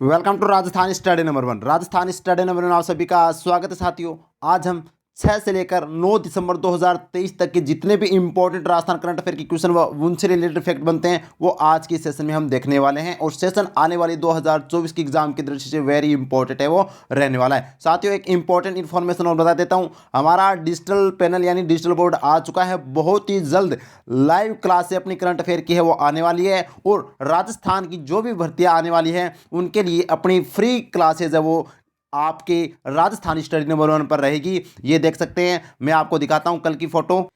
Welcome to Rajasthan study number one. Rajasthan study number one आप सभी का स्वागत है साथियों। आज हम 6 से लेकर 9 दिसंबर 2023 तक के जितने भी इंपॉर्टेंट राजस्थान करंट अफेयर के क्वेश्चन व उनसे रिलेटेड फैक्ट बनते हैं वो आज के सेशन में हम देखने वाले हैं। और सेशन आने वाली 2024 की एग्जाम की दृष्टि से वेरी इंपॉर्टेंट है, वो रहने वाला है। साथियों एक इंपॉर्टेंट इन्फॉर्मेशन और बता देता हूँ, हमारा डिजिटल पैनल यानी डिजिटल बोर्ड आ चुका है। बहुत ही जल्द लाइव क्लास से अपनी करंट अफेयर की है वो आने वाली है। और राजस्थान की जो भी भर्तियाँ आने वाली हैं उनके लिए अपनी फ्री क्लासेज है वो आपके राजस्थान स्टडी नंबर वन पर रहेगी। ये देख सकते हैं, मैं आपको दिखाता हूं कल की फोटो।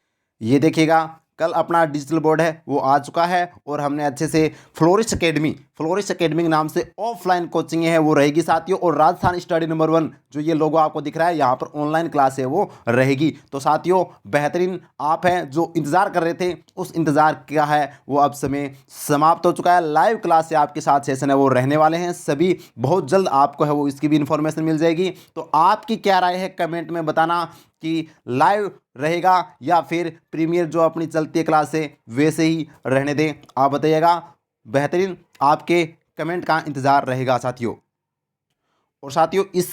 ये देखिएगा, कल अपना डिजिटल बोर्ड है वो आ चुका है और हमने अच्छे से फ्लोरिश एकेडमी के नाम से ऑफलाइन कोचिंग है वो रहेगी साथियों। और राजस्थान स्टडी नंबर वन जो ये लोगो आपको दिख रहा है यहाँ पर ऑनलाइन क्लास है वो रहेगी। तो साथियों बेहतरीन आप हैं जो इंतज़ार कर रहे थे, उस इंतज़ार क्या है वो अब समय समाप्त हो चुका है। लाइव क्लास से आपके साथ सेशन है वो रहने वाले हैं सभी। बहुत जल्द आपको है वो इसकी भी इंफॉर्मेशन मिल जाएगी। तो आपकी क्या राय है कमेंट में बताना कि लाइव रहेगा या फिर प्रीमियर जो अपनी चलती है क्लास है वैसे ही रहने दें, आप बताइएगा। बेहतरीन आपके कमेंट का इंतज़ार रहेगा साथियों। और साथियों इस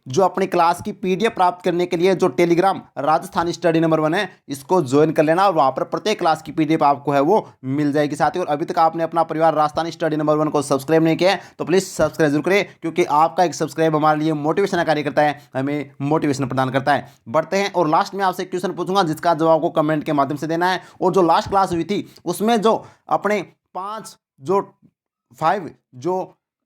जो अपनी क्लास की पीडीएफ प्राप्त करने के लिए जो Telegram Rajasthan study number one है इसको ज्वाइन कर लेना और वहाँ पर प्रत्येक क्लास की पीडीएफ आपको है वो मिल जाएगी साथियों। और अभी तक आपने अपना परिवार राजस्थान स्टडी नंबर वन को सब्सक्राइब नहीं किया है तो प्लीज़ सब्सक्राइब जरूर करें, क्योंकि आपका एक सब्सक्राइब हमारे लिए मोटिवेशन का कार्य करता है, हमें मोटिवेशन प्रदान करता है। बढ़ते हैं और लास्ट में आपसे एक क्वेश्चन पूछूंगा जिसका जवाब को कमेंट के माध्यम से देना है। और जो लास्ट क्लास हुई थी उसमें जो अपने 5 जो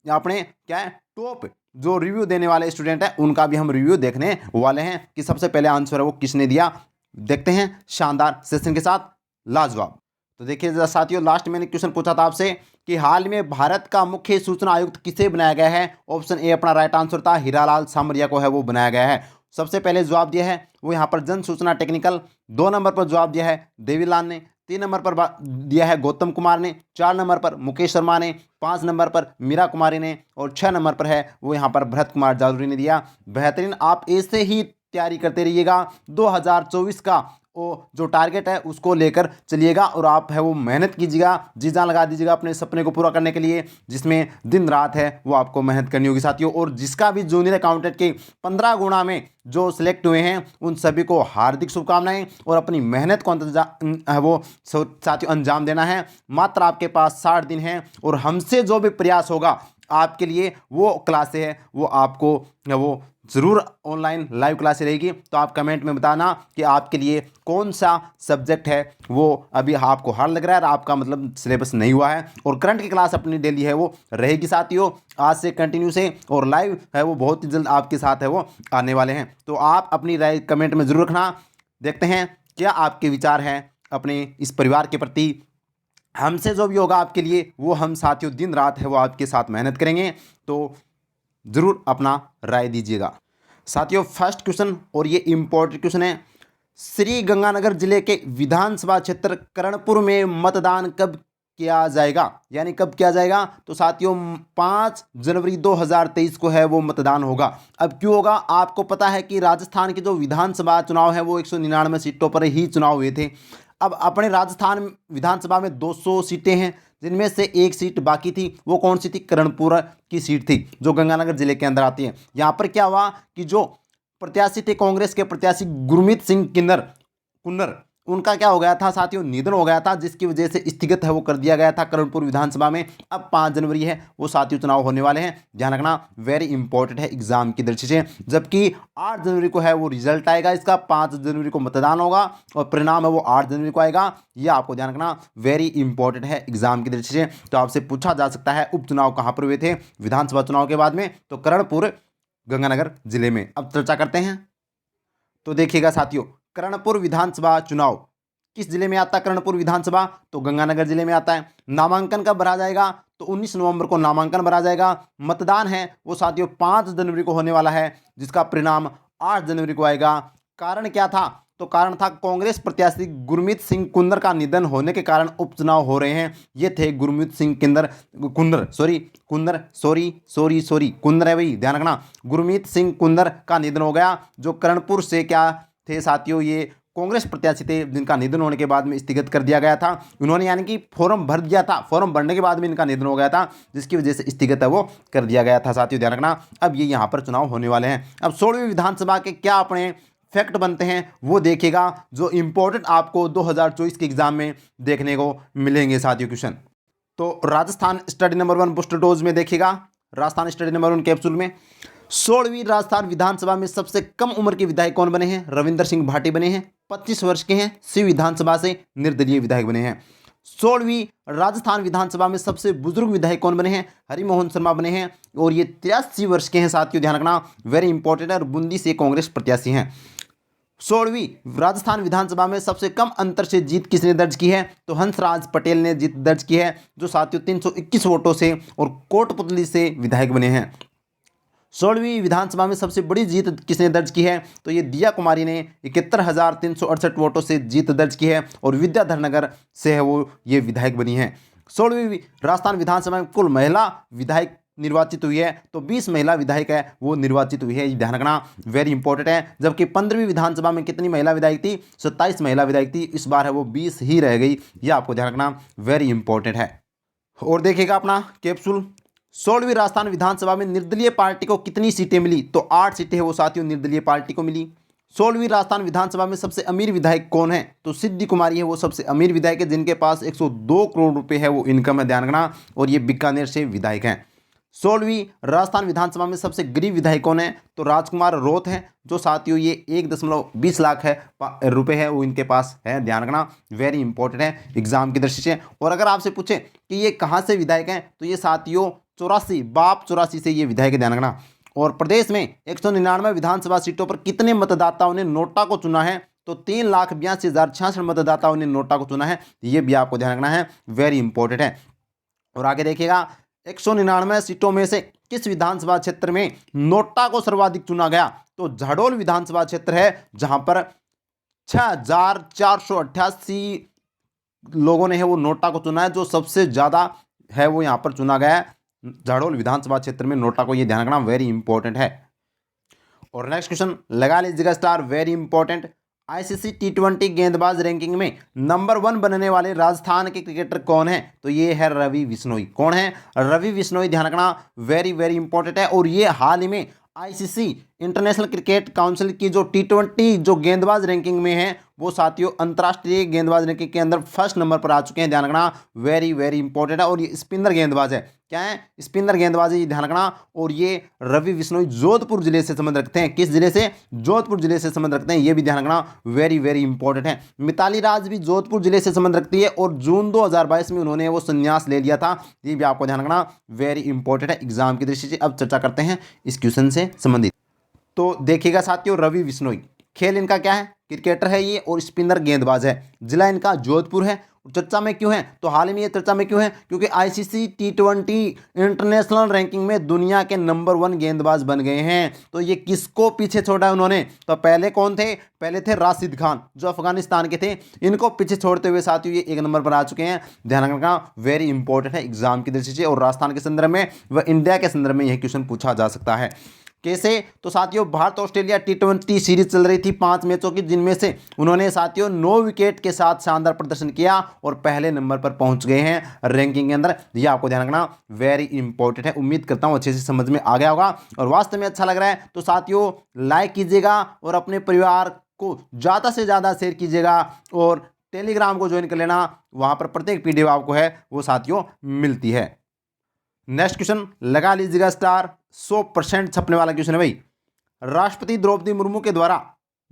अपने क्या है टॉप जो रिव्यू देने वाले स्टूडेंट हैं उनका भी हम रिव्यू देखने वाले हैं कि सबसे पहले आंसर है वो किसने दिया। देखते हैं शानदार सेशन के साथ, लाजवाब। तो देखिए जरा साथियों, लास्ट मैंने क्वेश्चन पूछा था आपसे कि हाल में भारत का मुख्य सूचना आयुक्त किसे बनाया गया है। ऑप्शन ए अपना राइट आंसर था, हीरालाल सामरिया को है वो बनाया गया है। सबसे पहले जवाब दिया है वो यहाँ पर जन सूचना टेक्निकल। 2 नंबर पर जवाब दिया है देवीलाल ने। 3 नंबर पर दिया है गौतम कुमार ने। 4 नंबर पर मुकेश शर्मा ने। 5 नंबर पर मीरा कुमारी ने। और 6 नंबर पर है वो यहाँ पर भरत कुमार जादौरी ने दिया। बेहतरीन, आप ऐसे ही तैयारी करते रहिएगा। 2024 का वो जो टारगेट है उसको लेकर चलिएगा और आप है वो मेहनत कीजिएगा, जी जान लगा दीजिएगा अपने सपने को पूरा करने के लिए, जिसमें दिन रात है वो आपको मेहनत करनी होगी साथियों। और जिसका भी जूनियर अकाउंटेंट के 15 गुणा में जो सिलेक्ट हुए हैं उन सभी को हार्दिक शुभकामनाएं और अपनी मेहनत को वो साथियों अंजाम देना है। मात्र आपके पास 60 दिन हैं और हमसे जो भी प्रयास होगा आपके लिए वो क्लासें है वो आपको वो ज़रूर ऑनलाइन लाइव क्लासें रहेगी। तो आप कमेंट में बताना कि आपके लिए कौन सा सब्जेक्ट है वो अभी आपको हार्ड लग रहा है और आपका मतलब सिलेबस नहीं हुआ है। और करंट की क्लास अपनी डेली है वो रहेगी साथियों आज से कंटिन्यू से, और लाइव है वो बहुत ही जल्द आपके साथ है वो आने वाले हैं। तो आप अपनी राय कमेंट में ज़रूर रखना। देखते हैं क्या आपके विचार हैं अपने इस परिवार के प्रति। हमसे जो भी होगा आपके लिए वो हम साथियों दिन रात है वो आपके साथ मेहनत करेंगे। तो ज़रूर अपना राय दीजिएगा साथियों। फर्स्ट क्वेश्चन और ये इंपॉर्टेंट क्वेश्चन है, श्री गंगानगर जिले के विधानसभा क्षेत्र करणपुर में मतदान कब किया जाएगा, यानी कब किया जाएगा। तो साथियों 5 जनवरी 2023 को है वो मतदान होगा। अब क्यों होगा, आपको पता है कि राजस्थान के जो विधानसभा चुनाव है वो 199 सीटों पर ही चुनाव हुए थे। अब अपने राजस्थान विधानसभा में 200 सीटें हैं जिनमें से एक सीट बाकी थी। वो कौन सी थी, करणपुर की सीट थी जो गंगानगर जिले के अंदर आती है। यहाँ पर क्या हुआ कि जो प्रत्याशी थे कांग्रेस के प्रत्याशी गुरमीत सिंह कुन्नर उनका क्या हो गया था साथियों, निधन हो गया था, जिसकी वजह से स्थगित है वो कर दिया गया था करणपुर विधानसभा में। अब 5 जनवरी है वो साथियों चुनाव होने वाले हैं, ध्यान रखना, वेरी इंपॉर्टेंट है एग्जाम की दृष्टि से। जबकि 8 जनवरी को है वो रिजल्ट आएगा इसका, 5 जनवरी को मतदान होगा और परिणाम है वो 8 जनवरी को आएगा। यह आपको ध्यान रखना, वेरी इंपॉर्टेंट है एग्जाम की दृष्टि से। तो आपसे पूछा जा सकता है उपचुनाव कहाँ पर हुए थे विधानसभा चुनाव के बाद में, तो करणपुर गंगानगर जिले में। अब चर्चा करते हैं। तो देखिएगा साथियों, करणपुर विधानसभा चुनाव किस जिले में आता है, करणपुर विधानसभा तो गंगानगर जिले में आता है। नामांकन कब भरा जाएगा, तो 19 नवंबर को नामांकन भरा जाएगा। मतदान है वो साथियों 5 जनवरी को होने वाला है, जिसका परिणाम 8 जनवरी को आएगा। कारण क्या था, तो कारण था कांग्रेस प्रत्याशी गुरमीत सिंह कुंदर का निधन होने के कारण उपचुनाव हो रहे हैं। ये थे गुरमीत सिंह कुंदर है भाई, ध्यान रखना, गुरमीत सिंह कुंदर का निधन हो गया, जो करणपुर से क्या थे साथियों, ये कांग्रेस प्रत्याशी थे जिनका निधन होने के बाद में स्थगित कर दिया गया था। उन्होंने यानी कि फॉर्म भर दिया था, फॉर्म भरने के बाद में इनका निधन हो गया था, जिसकी वजह से स्थगित है वो कर दिया गया था। साथियों ध्यान रखना, अब ये यहाँ पर चुनाव होने वाले हैं। अब 16वीं विधानसभा के क्या अपने फैक्ट बनते हैं वो देखिएगा, जो इंपॉर्टेंट आपको 2024 के एग्जाम में देखने को मिलेंगे साथियों क्वेश्चन। तो Rajasthan study number 1 booster dose में देखिएगा, राजस्थान स्टडी नंबर 1 कैप्सूल में 16वीं राजस्थान विधानसभा में सबसे कम उम्र के विधायक कौन बने हैं? रविंद्र सिंह भाटी बने हैं, 25 वर्ष के हैं, शिव विधानसभा से निर्दलीय विधायक बने हैं। 16वीं राजस्थान विधानसभा में सबसे बुजुर्ग विधायक कौन बने हैं? हरिमोहन शर्मा बने हैं और ये 83 वर्ष के हैं साथियों, ध्यान रखना, वेरी इंपॉर्टेंट है, और बूंदी से कांग्रेस प्रत्याशी हैं। 16वीं राजस्थान विधानसभा में सबसे कम अंतर से जीत किसने दर्ज की है? तो हंसराज पटेल ने जीत दर्ज की है, जो साथियों 321 वोटों से और कोटपुतली से विधायक बने हैं। 16वीं विधानसभा में सबसे बड़ी जीत किसने दर्ज की है? तो ये दिया कुमारी ने 71,368 वोटों से जीत दर्ज की है और विद्याधर नगर से है वो ये विधायक बनी है। 16वीं राजस्थान विधानसभा में कुल महिला विधायक निर्वाचित हुई है, तो 20 महिला विधायक है वो निर्वाचित हुई है, ये ध्यान रखना, वेरी इंपॉर्टेंट है। जबकि 15वीं विधानसभा में कितनी महिला विधायक थी? 27 महिला विधायक थी, इस बार है वो 20 ही रह गई, ये आपको ध्यान रखना, वेरी इंपॉर्टेंट है। और देखिएगा अपना कैप्सूल, 16वीं राजस्थान विधानसभा में निर्दलीय पार्टी को कितनी सीटें मिली? तो 8 सीटें है वो साथियों निर्दलीय पार्टी को मिली। 16वीं राजस्थान विधानसभा में सबसे अमीर विधायक कौन है? तो सिद्धि कुमारी है वो सबसे अमीर विधायक है, जिनके पास 102 करोड़ रुपए है वो इनकम है, ध्यान रखना, और ये बीकानेर से विधायक हैं। 16वीं राजस्थान विधानसभा में सबसे गरीब विधायक कौन है? तो राजकुमार रोत हैं, जो साथियों ये 1.20 लाख है रुपए है वो इनके पास है, ध्यान रखना, वेरी इंपॉर्टेंट है एग्जाम की दृष्टि से। और अगर आपसे पूछे कि ये कहाँ से विधायक हैं, तो ये साथियों 84 से ये विधायक, ध्यान रखना। और प्रदेश में 199 विधानसभा सीटों पर कितने मतदाताओं ने नोटा को चुना है? तो 3,82,066 मतदाताओं ने नोटा को चुना है, ये भी आपको ध्यान रखना है, वेरी इंपॉर्टेंट है। और आगे देखिएगा, 199 सीटों में से किस विधानसभा क्षेत्र में नोटा को सर्वाधिक चुना गया? तो झाडोल विधानसभा क्षेत्र है, जहां पर 6,488 लोगों ने है वो नोटा को चुना है, जो सबसे ज्यादा है वो यहां पर चुना गया है झाडोल विधानसभा क्षेत्र में नोटा को, ये ध्यान रखना, वेरी इंपॉर्टेंट है। और नेक्स्ट क्वेश्चन लगा लीजिएगा star, very important, ICC T20 गेंदबाज रैंकिंग में नंबर 1 बनने वाले राजस्थान के क्रिकेटर कौन है? तो ये है रवि बिश्नोई। कौन है? रवि बिश्नोई, ध्यान रखना, वेरी वेरी इंपॉर्टेंट है। और ये हाल ही में आईसीसी इंटरनेशनल क्रिकेट काउंसिल की जो T20 जो गेंदबाज रैंकिंग में है वो साथियों अंतर्राष्ट्रीय गेंदबाज रैंकिंग के अंदर फर्स्ट नंबर पर आ चुके हैं, ध्यान रखना, वेरी वेरी इंपॉर्टेंट है। और ये स्पिनर गेंदबाज है, क्या है? स्पिनर गेंदबाज है, ये ध्यान रखना। और ये रवि बिश्नोई जोधपुर जिले से संबंध रखते हैं, किस जिले से? जोधपुर जिले से संबंध रखते हैं, ये भी ध्यान रखना, वेरी वेरी इंपॉर्टेंट है। मिताली राज भी जोधपुर जिले से संबंध रखती है और जून 2022 में उन्होंने वो संन्यास ले लिया था, ये भी आपको ध्यान रखना, वेरी इंपॉर्टेंट है एग्जाम की दृष्टि से। अब चर्चा करते हैं इस क्वेश्चन से संबंधित। तो देखिएगा साथियों, रवि बिश्नोई, खेल इनका क्या है? क्रिकेटर है ये और स्पिनर गेंदबाज है, जिला इनका जोधपुर है। चर्चा में क्यों है? तो हाल ही में ये चर्चा में क्यों है? क्योंकि आईसीसी T20 इंटरनेशनल रैंकिंग में दुनिया के नंबर 1 गेंदबाज बन गए हैं। तो ये किसको पीछे छोड़ा है उन्होंने? तो पहले कौन थे? पहले थे राशिद खान, जो अफगानिस्तान के थे, इनको पीछे छोड़ते हुए साथियों ये 1 नंबर पर आ चुके हैं, ध्यान रखना, वेरी इंपॉर्टेंट है एग्जाम की दृष्टि से। और राजस्थान के संदर्भ में व इंडिया के संदर्भ में यह क्वेश्चन पूछा जा सकता है। कैसे? तो साथियों भारत ऑस्ट्रेलिया T20 सीरीज चल रही थी 5 मैचों की, जिनमें से उन्होंने साथियों 9 विकेट के साथ शानदार प्रदर्शन किया और पहले नंबर पर पहुंच गए हैं रैंकिंग के अंदर, ये आपको ध्यान रखना, वेरी इंपॉर्टेंट है। उम्मीद करता हूं अच्छे से समझ में आ गया होगा और वास्तव में अच्छा लग रहा है तो साथियों लाइक कीजिएगा और अपने परिवार को ज़्यादा से ज़्यादा शेयर कीजिएगा और टेलीग्राम को ज्वाइन कर लेना, वहाँ पर प्रत्येक PDF आपको है वो साथियों मिलती है। नेक्स्ट क्वेश्चन लगा लीजिएगा स्टार, 100% छपने वाला क्वेश्चन है भाई। राष्ट्रपति द्रौपदी मुर्मू के द्वारा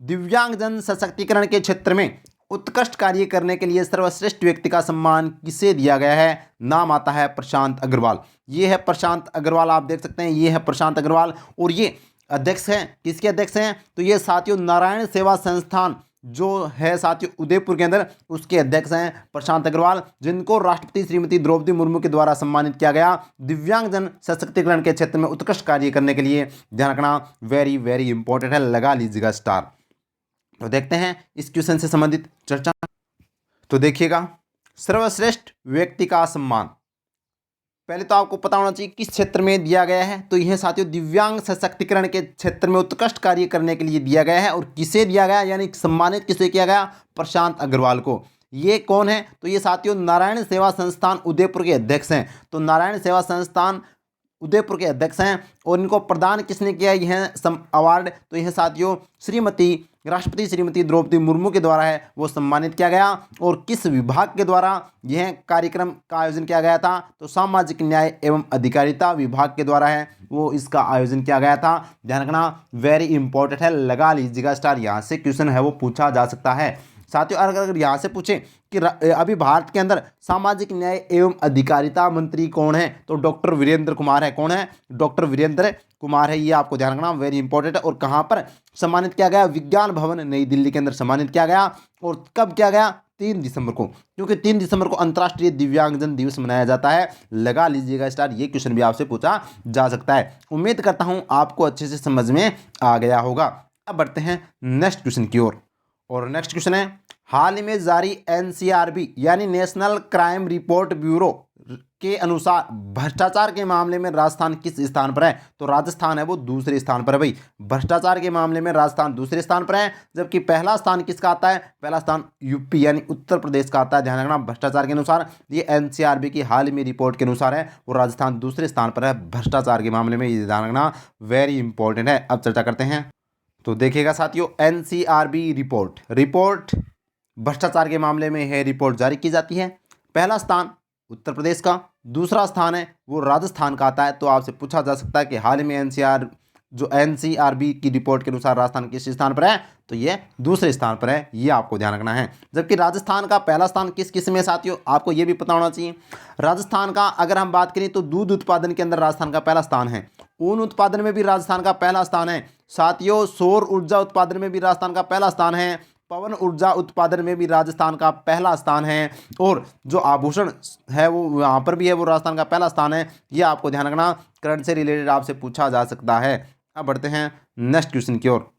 दिव्यांगजन सशक्तिकरण के क्षेत्र में उत्कृष्ट कार्य करने के लिए सर्वश्रेष्ठ व्यक्ति का सम्मान किसे दिया गया है? नाम आता है प्रशांत अग्रवाल। ये है प्रशांत अग्रवाल, आप देख सकते हैं, ये है प्रशांत अग्रवाल और ये अध्यक्ष हैं, किसके अध्यक्ष हैं? तो ये साथियों नारायण सेवा संस्थान जो है साथियों उदयपुर के अंदर, उसके अध्यक्ष हैं प्रशांत अग्रवाल, जिनको राष्ट्रपति श्रीमती द्रौपदी मुर्मू के द्वारा सम्मानित किया गया दिव्यांगजन सशक्तिकरण के क्षेत्र में उत्कृष्ट कार्य करने के लिए, ध्यान रखना, वेरी वेरी इंपॉर्टेंट है, लगा लीजिएगा स्टार। तो देखते हैं इस क्वेश्चन से संबंधित चर्चा। तो देखिएगा, सर्वश्रेष्ठ व्यक्ति का सम्मान पहले तो आपको पता होना चाहिए किस क्षेत्र में दिया गया है। तो यह साथियों दिव्यांग सशक्तिकरण के क्षेत्र में उत्कृष्ट कार्य करने के लिए दिया गया है। और किसे दिया गया, यानी सम्मानित किसे किया गया, प्रशांत अग्रवाल को। ये कौन है, तो ये साथियों नारायण सेवा संस्थान उदयपुर के अध्यक्ष हैं। तो नारायण सेवा संस्थान उदयपुर के अध्यक्ष हैं। और इनको प्रदान किसने किया यह अवार्ड, तो यह साथियों राष्ट्रपति श्रीमती द्रौपदी मुर्मू के द्वारा है वो सम्मानित किया गया। और किस विभाग के द्वारा यह कार्यक्रम का आयोजन किया गया था, तो सामाजिक न्याय एवं अधिकारिता विभाग के द्वारा है वो इसका आयोजन किया गया था। ध्यान रखना, वेरी इंपॉर्टेंट है, लगा लीजिएगा स्टार, यहाँ से क्वेश्चन है वो पूछा जा सकता है। साथियों अगर यहाँ से पूछे कि अभी भारत के अंदर सामाजिक न्याय एवं अधिकारिता मंत्री कौन है, तो डॉक्टर वीरेंद्र कुमार है। कौन है, डॉक्टर वीरेंद्र कुमार है, ये आपको ध्यान रखना, वेरी इंपॉर्टेंट है। और कहाँ पर सम्मानित किया गया, विज्ञान भवन नई दिल्ली के अंदर सम्मानित किया गया। और कब किया गया, 3 दिसंबर को, क्योंकि 3 दिसंबर को अंतर्राष्ट्रीय दिव्यांगजन दिवस मनाया जाता है। लगा लीजिएगा स्टार, ये क्वेश्चन भी आपसे पूछा जा सकता है। उम्मीद करता हूँ आपको अच्छे से समझ में आ गया होगा। अब बढ़ते हैं नेक्स्ट क्वेश्चन की ओर। और नेक्स्ट क्वेश्चन है, हाल ही में जारी एनसीआरबी यानी नेशनल क्राइम रिपोर्ट ब्यूरो के अनुसार भ्रष्टाचार के मामले में राजस्थान किस स्थान पर है, तो राजस्थान है वो दूसरे स्थान पर है। भाई भ्रष्टाचार के मामले में राजस्थान दूसरे स्थान पर है, जबकि पहला स्थान किसका आता है, पहला स्थान यूपी यानी उत्तर प्रदेश का आता है। ध्यान रखना, भ्रष्टाचार के अनुसार, ये एनसीआरबी की हाल ही में रिपोर्ट के अनुसार है वो राजस्थान दूसरे स्थान पर है भ्रष्टाचार के मामले में। ये ध्यान रखना, वेरी इंपॉर्टेंट है। अब चर्चा करते हैं। तो देखिएगा साथियों, एनसीआरबी रिपोर्ट भ्रष्टाचार के मामले में है रिपोर्ट जारी की जाती है। पहला स्थान उत्तर प्रदेश का, दूसरा स्थान है वो राजस्थान का आता है। तो आपसे पूछा जा सकता है कि हाल ही में एनसीआरबी की रिपोर्ट के अनुसार राजस्थान किस स्थान पर है, तो ये दूसरे स्थान पर है, ये आपको ध्यान रखना है। जबकि राजस्थान का पहला स्थान किस किस में साथियों, आपको ये भी पता होना चाहिए। राजस्थान का अगर हम बात करें तो दूध उत्पादन के अंदर राजस्थान का पहला स्थान है, ऊन उत्पादन में भी राजस्थान का पहला स्थान है साथियों, सौर ऊर्जा उत्पादन में भी राजस्थान का पहला स्थान है, पवन ऊर्जा उत्पादन में भी राजस्थान का पहला स्थान है, और जो आभूषण है वो वहाँ पर भी है वो राजस्थान का पहला स्थान है। ये आपको ध्यान रखना, करंट से रिलेटेड आपसे पूछा जा सकता है। अब बढ़ते हैं नेक्स्ट क्वेश्चन की ओर।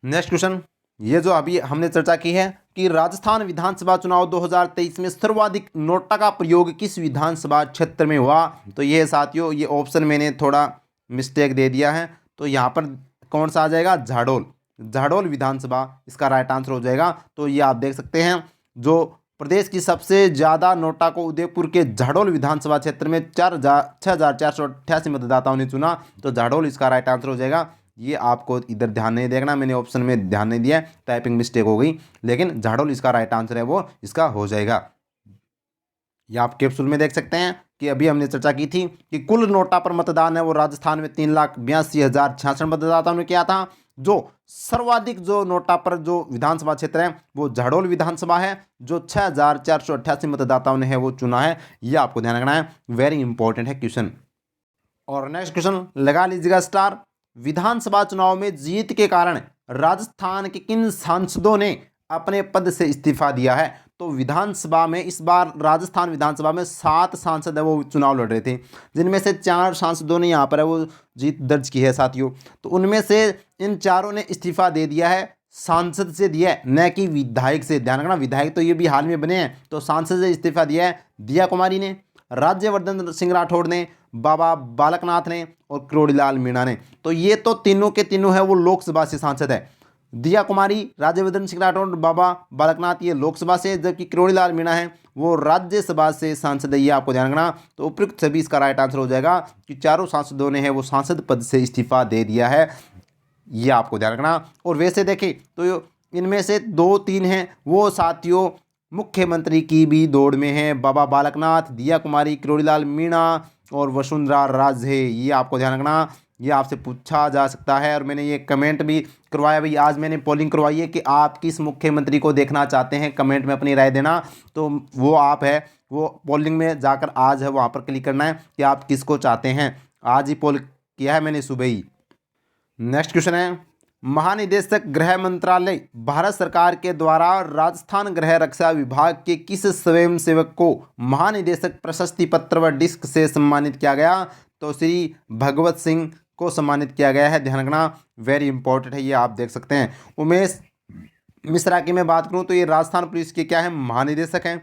नेक्स्ट क्वेश्चन, ये जो अभी हमने चर्चा की है कि राजस्थान विधानसभा चुनाव 2023 में सर्वाधिक नोटा का प्रयोग किस विधानसभा क्षेत्र में हुआ, तो ये साथियों ये ऑप्शन मैंने थोड़ा मिस्टेक दे दिया है। तो यहाँ पर कौन सा आ जाएगा, झाडोल विधानसभा इसका राइट आंसर हो जाएगा। तो ये आप देख सकते हैं, जो प्रदेश की सबसे ज़्यादा नोटा को उदयपुर के झाडोल विधानसभा क्षेत्र में 6,488 मतदाताओं ने चुना। तो झाडोल इसका राइट आंसर हो जाएगा। ये आपको इधर ध्यान नहीं देखना, मैंने ऑप्शन में ध्यान नहीं दिया, टाइपिंग मिस्टेक हो गई, लेकिन झाडोल इसका राइट आंसर है वो इसका हो जाएगा। ये आप कैप्सूल में देख सकते हैं कि अभी हमने चर्चा की थी कि कुल नोटा पर मतदान है वो राजस्थान में 3,82,066 मतदाताओं ने किया था। जो सर्वाधिक जो नोटा पर जो विधानसभा क्षेत्र है वो झाडोल विधानसभा है, जो 6,488 मतदाताओं ने है वो चुना है। ये आपको ध्यान रखना है, वेरी इंपॉर्टेंट है क्वेश्चन। और नेक्स्ट क्वेश्चन लगा लीजिएगा स्टार, विधानसभा चुनाव में जीत के कारण राजस्थान के किन सांसदों ने अपने पद से इस्तीफा दिया है, तो विधानसभा में इस बार राजस्थान विधानसभा में 7 सांसद है वो चुनाव लड़ रहे थे, जिनमें से 4 सांसदों ने यहाँ पर है वो जीत दर्ज की है साथियों। तो उनमें से इन 4 ने इस्तीफा दे दिया है, सांसद से दिया है, न कि विधायक से। ध्यान रखना, विधायक तो ये भी हाल में बने हैं, तो सांसद से इस्तीफा दिया है दिया कुमारी ने, राज्यवर्धन सिंह राठौड़ ने, बाबा बालकनाथ ने और किरोड़ीलाल मीणा ने। तो ये तो तीनों के तीनों है वो लोकसभा से सांसद है। दिया कुमारी, राज्यवर्धन सिंह राठौड़, बाबा बालकनाथ ये लोकसभा से, जबकि किरोड़ीलाल मीणा है वो राज्यसभा से सांसद है। ये आपको ध्यान रखना। तो उपयुक्त सभी इसका राइट आंसर हो जाएगा कि 4 सांसदों ने है वो सांसद पद से इस्तीफा दे दिया है। ये आपको ध्यान रखना। और वैसे देखें तो इनमें से 2-3 हैं वो साथियों मुख्यमंत्री की भी दौड़ में है, बाबा बालकनाथ, दिया कुमारी, किरोड़ीलाल मीणा और वसुंधरा राजे। ये आपको ध्यान रखना, ये आपसे पूछा जा सकता है। और मैंने ये कमेंट भी करवाया भाई, आज मैंने पोलिंग करवाई है कि आप किस मुख्यमंत्री को देखना चाहते हैं, कमेंट में अपनी राय देना। तो वो आप है वो पोलिंग में जाकर आज है वहाँ पर क्लिक करना है कि आप किसको चाहते हैं। आज ही पोल किया है मैंने सुबह ही। नेक्स्ट क्वेश्चन है, महानिदेशक गृह मंत्रालय भारत सरकार के द्वारा राजस्थान गृह रक्षा विभाग के किस स्वयंसेवक को महानिदेशक प्रशस्ति पत्र व डिस्क से सम्मानित किया गया, तो श्री भगवत सिंह को सम्मानित किया गया है। ध्यान रखना, वेरी इंपॉर्टेंट है, ये आप देख सकते हैं। उमेश मिश्रा की मैं बात करूं तो ये राजस्थान पुलिस के क्या है, महानिदेशक हैं।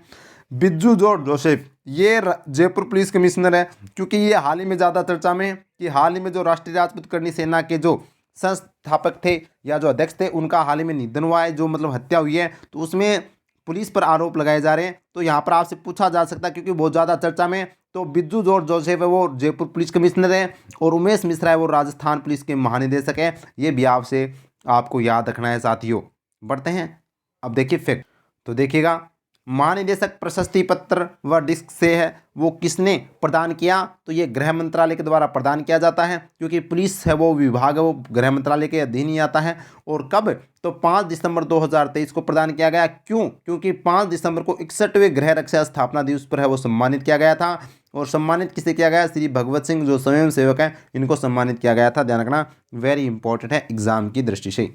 बिज्जू जोसेफ जयपुर पुलिस कमिश्नर है, क्योंकि ये हाल ही में ज़्यादा चर्चा में है कि हाल ही में जो राष्ट्रीय राजपूत करनी सेना के जो संस्थापक थे या जो अध्यक्ष थे उनका हाल ही में निधन हुआ है, जो मतलब हत्या हुई है, तो उसमें पुलिस पर आरोप लगाए जा रहे हैं। तो यहाँ पर आपसे पूछा जा सकता है, क्योंकि बहुत ज़्यादा चर्चा में, तो बिज्जू जॉर्ज जोसेफ है वो जयपुर पुलिस कमिश्नर है और उमेश मिश्रा है वो राजस्थान पुलिस के महानिदेशक है। ये भी आपको याद रखना है साथियों। बढ़ते हैं, अब देखिए फैक्ट। तो देखिएगा, महानिदेशक प्रशस्ति पत्र व डिस्क से है वो किसने प्रदान किया, तो ये गृह मंत्रालय के द्वारा प्रदान किया जाता है, क्योंकि पुलिस है वो विभाग है वो गृह मंत्रालय के अधीन ही आता है। और कब, तो 5 दिसंबर 2023 को प्रदान किया गया। क्यों, क्योंकि 5 दिसंबर को 61वें गृह रक्षा स्थापना दिवस पर है वो सम्मानित किया गया था। और सम्मानित किसे किया गया, श्री भगवत सिंह जो स्वयं सेवक हैं इनको सम्मानित किया गया था। ध्यान रखना, वेरी इंपॉर्टेंट है एग्जाम की दृष्टि से।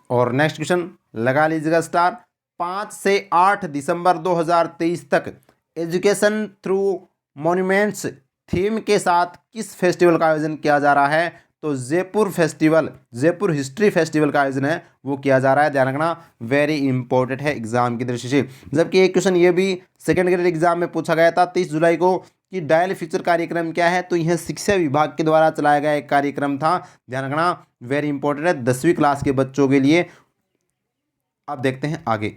और नेक्स्ट क्वेश्चन लगा लीजिएगा स्टार। 5 से 8 दिसंबर 2023 तक एजुकेशन थ्रू मॉन्यूमेंट्स थीम के साथ किस फेस्टिवल का आयोजन किया जा रहा है, तो Jaipur festival, Jaipur history festival का आयोजन है वो किया जा रहा है। ध्यान रखना, वेरी इंपॉर्टेंट है एग्जाम की दृष्टि से। जबकि एक क्वेश्चन ये भी सेकंड ग्रेड एग्जाम में पूछा गया था 23 जुलाई को कि डायल फ्यूचर कार्यक्रम क्या है, तो यह शिक्षा विभाग के द्वारा चलाया गया एक कार्यक्रम था। ध्यान रखना, वेरी इंपॉर्टेंट है 10वीं क्लास के बच्चों के लिए। अब देखते हैं आगे।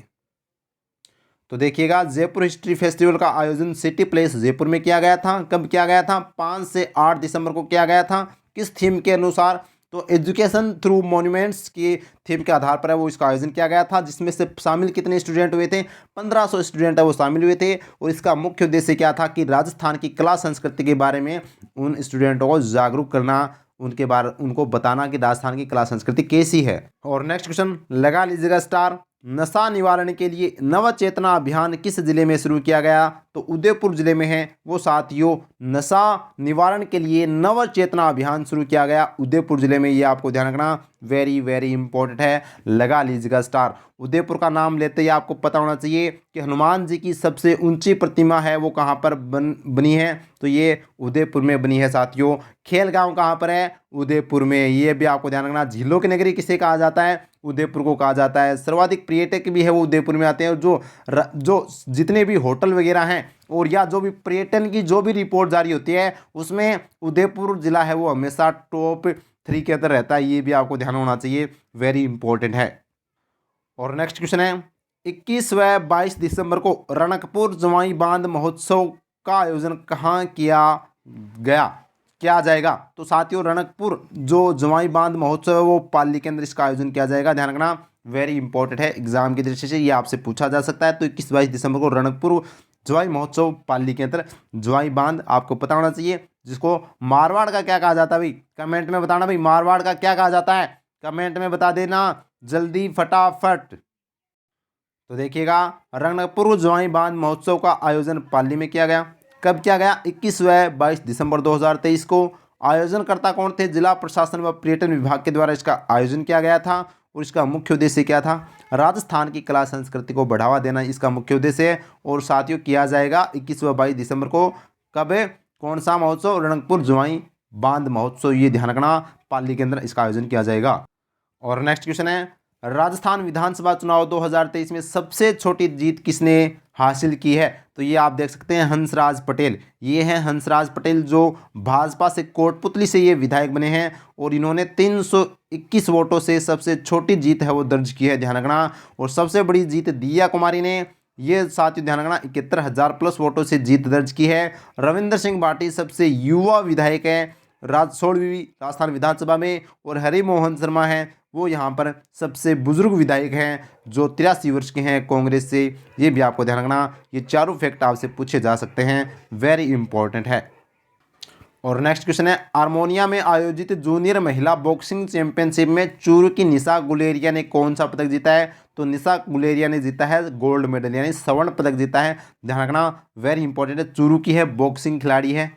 तो देखिएगा, जयपुर हिस्ट्री फेस्टिवल का आयोजन सिटी प्लेस जयपुर में किया गया था। कब किया गया था, 5 से 8 दिसंबर को किया गया था। किस थीम के अनुसार, तो एजुकेशन थ्रू मॉन्यूमेंट्स की थीम के आधार पर है वो इसका आयोजन किया गया था। जिसमें से शामिल कितने स्टूडेंट हुए थे, 1500 स्टूडेंट है वो शामिल हुए थे। और इसका मुख्य उद्देश्य क्या था कि राजस्थान की कला संस्कृति के बारे में उन स्टूडेंटों को जागरूक करना, उनको बताना कि राजस्थान की कला संस्कृति कैसी है। और नेक्स्ट क्वेश्चन लगा लीजिएगा स्टार। नशा निवारण के लिए नव चेतना अभियान किस जिले में शुरू किया गया, तो उदयपुर जिले में है वो साथियों। नशा निवारण के लिए नव चेतना अभियान शुरू किया गया उदयपुर जिले में, ये आपको ध्यान रखना, वेरी वेरी इंपॉर्टेंट है, लगा लीजिएगा स्टार। उदयपुर का नाम लेते ही आपको पता होना चाहिए कि हनुमान जी की सबसे ऊंची प्रतिमा है वो कहाँ पर बनी है, तो ये उदयपुर में बनी है साथियों। खेल गांव कहाँ पर है, उदयपुर में, ये भी आपको ध्यान रखना। झीलों की नगरी किसे कहा जाता है, उदयपुर को कहा जाता है। सर्वाधिक पर्यटक भी है वो उदयपुर में आते हैं। और जो जितने भी होटल वगैरह हैं और या जो भी पर्यटन की जो भी रिपोर्ट जारी होती है उसमें उदयपुर जिला है वो हमेशा टॉप 3 के अंदर रहता है, ये भी आपको ध्यान होना चाहिए, वेरी इंपॉर्टेंट है। और नेक्स्ट क्वेश्चन है, 21 व 22 दिसंबर को रणकपुर जवाई बांध महोत्सव का आयोजन कहाँ किया जाएगा, तो साथियों रणकपुर जो जवाई बांध महोत्सव है वो पाली के अंदर इसका आयोजन किया जाएगा। ध्यान रखना, वेरी इंपॉर्टेंट है एग्जाम की दृष्टि से, ये आपसे पूछा जा सकता है। तो 21-22 दिसंबर को रणकपुर जवाई महोत्सव पाली के अंदर जवाई बांध आपको पता होना चाहिए, जिसको मारवाड़ का क्या कहा जाता है भाई, कमेंट में बताना भाई, मारवाड़ का क्या कहा जाता है, कमेंट में बता देना जल्दी फटाफट। तो देखिएगा, रणकपुर जवाई बांध महोत्सव का आयोजन पाली में किया गया। कब किया गया, 21 व 22 दिसंबर 2023 को। आयोजनकर्ता कौन थे, जिला प्रशासन व पर्यटन विभाग के द्वारा इसका आयोजन किया गया था। और इसका मुख्य उद्देश्य क्या था, राजस्थान की कला संस्कृति को बढ़ावा देना इसका मुख्य उद्देश्य है। और साथियों किया जाएगा 21 व 22 दिसंबर को। कब है, कौन सा महोत्सव, रणकपुर जवाई बांध महोत्सव, ये ध्यान रखना, पाली के अंदर इसका आयोजन किया जाएगा। और नेक्स्ट क्वेश्चन है, राजस्थान विधानसभा चुनाव 2023 में सबसे छोटी जीत किसने हासिल की है, तो ये आप देख सकते हैं हंसराज पटेल। ये हैं हंसराज पटेल जो भाजपा से कोटपुतली से ये विधायक बने हैं और इन्होंने 321 वोटों से सबसे छोटी जीत है वो दर्ज की है। ध्यान रखना, और सबसे बड़ी जीत दिया कुमारी ने, ये साथियों ध्यान रखना, 71,000 प्लस वोटों से जीत दर्ज की है। रविंद्र सिंह भाटी सबसे युवा विधायक हैं 16वीं राजस्थान विधानसभा में। और हरिमोहन शर्मा हैं वो यहाँ पर सबसे बुजुर्ग विधायक हैं जो 83 वर्ष के हैं कांग्रेस से, ये भी आपको ध्यान रखना। ये चारों फैक्ट आपसे पूछे जा सकते हैं, वेरी इंपॉर्टेंट है। और नेक्स्ट क्वेश्चन है, आर्मेनिया में आयोजित जूनियर महिला बॉक्सिंग चैंपियनशिप में चूरू की निशा गुलेरिया ने कौन सा पदक जीता है, तो निशा गुलेरिया ने जीता है गोल्ड मेडल यानी स्वर्ण पदक जीता है। ध्यान रखना, वेरी इंपॉर्टेंट है, चूरू की है, बॉक्सिंग खिलाड़ी है।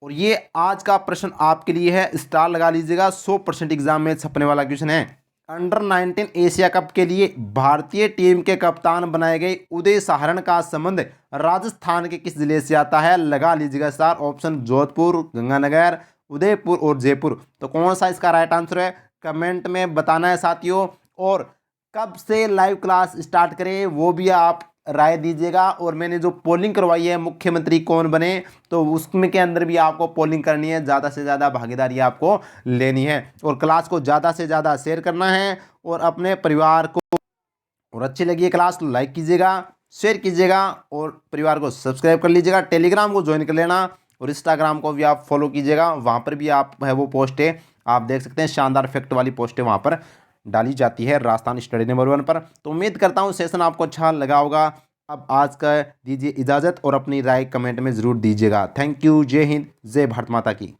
और ये आज का प्रश्न आपके लिए है, स्टार लगा लीजिएगा, 100% एग्जाम में छपने वाला क्वेश्चन है। अंडर 19 एशिया कप के लिए भारतीय टीम के कप्तान बनाए गए उदय सहारण का संबंध राजस्थान के किस जिले से आता है, लगा लीजिएगा स्टार। ऑप्शन जोधपुर, गंगानगर, उदयपुर और जयपुर। तो कौन सा इसका राइट आंसर है, कमेंट में बताना है साथियों। और कब से लाइव क्लास स्टार्ट करें वो भी आप राय दीजिएगा। और मैंने जो पोलिंग करवाई है मुख्यमंत्री कौन बने, तो उसमें के अंदर भी आपको पोलिंग करनी है, ज़्यादा से ज़्यादा भागीदारी आपको लेनी है और क्लास को ज़्यादा से ज़्यादा शेयर करना है और अपने परिवार को, और अच्छी लगी है क्लास तो लाइक कीजिएगा, शेयर कीजिएगा और परिवार को सब्सक्राइब कर लीजिएगा। टेलीग्राम को ज्वाइन कर लेना और इंस्टाग्राम को भी आप फॉलो कीजिएगा, वहाँ पर भी आप है वो पोस्ट है आप देख सकते हैं, शानदार फैक्ट वाली पोस्टें वहाँ पर डाली जाती है राजस्थान स्टडी नंबर 1 पर। तो उम्मीद करता हूँ सेशन आपको अच्छा लगा होगा। अब आज का दीजिए इजाज़त और अपनी राय कमेंट में ज़रूर दीजिएगा। Thank you. जय हिंद, जय भारत माता की।